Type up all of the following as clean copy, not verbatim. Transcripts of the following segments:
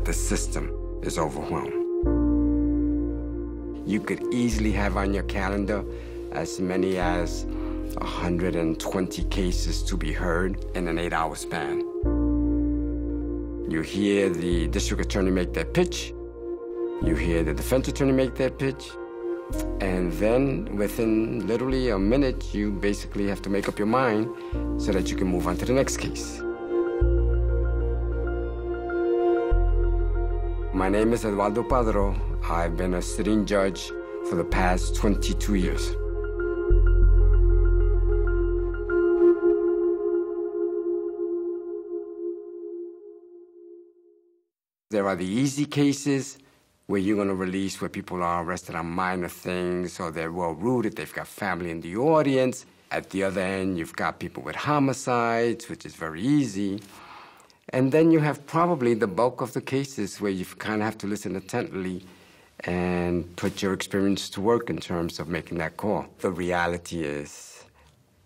The system is overwhelmed. You could easily have on your calendar as many as 120 cases to be heard in an 8-hour span. You hear the district attorney make their pitch, you hear the defense attorney make their pitch, and then within literally a minute, you basically have to make up your mind so that you can move on to the next case. My name is Eduardo Padro. I've been a sitting judge for the past 22 years. There are the easy cases where you're going to release where people are arrested on minor things or they're well-rooted, they've got family in the audience. At the other end, you've got people with homicides, which is very easy. And then you have probably the bulk of the cases where you kind of have to listen attentively and put your experience to work in terms of making that call. The reality is,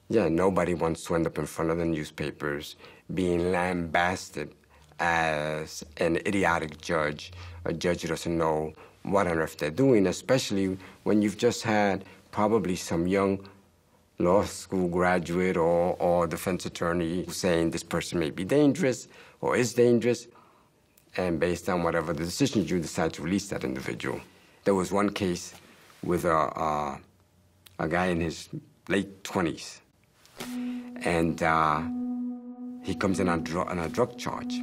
nobody wants to end up in front of the newspapers being lambasted as an idiotic judge, a judge who doesn't know what on earth they're doing, especially when you've just had probably some young law school graduate or defense attorney saying this person may be dangerous or is dangerous, and based on whatever the decisions you decide to release that individual. There was one case with a guy in his late 20s, and he comes in on a drug charge.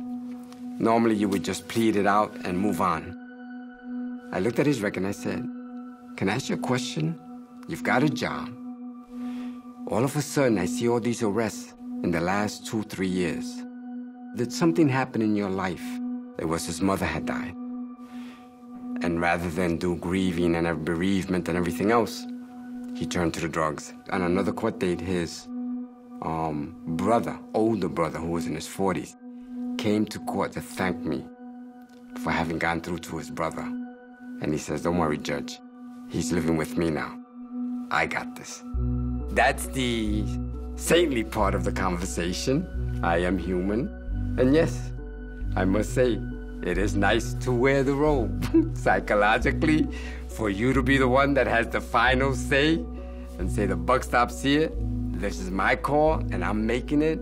Normally, you would just plead it out and move on. I looked at his record and I said, can I ask you a question? You've got a job. All of a sudden, I see all these arrests in the last 2-3 years. Did something happen in your life? It was his mother had died. And rather than do grieving and bereavement and everything else, he turned to the drugs. On another court date, his older brother, who was in his 40s, came to court to thank me for having gone through to his brother. And he says, don't worry, Judge. He's living with me now. I got this. That's the saintly part of the conversation. I am human. And yes, I must say, it is nice to wear the robe. Psychologically, for you to be the one that has the final say and say the buck stops here, this is my call and I'm making it,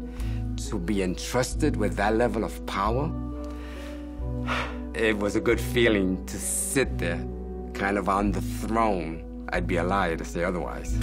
to be entrusted with that level of power, it was a good feeling to sit there, kind of on the throne. I'd be a liar to say otherwise.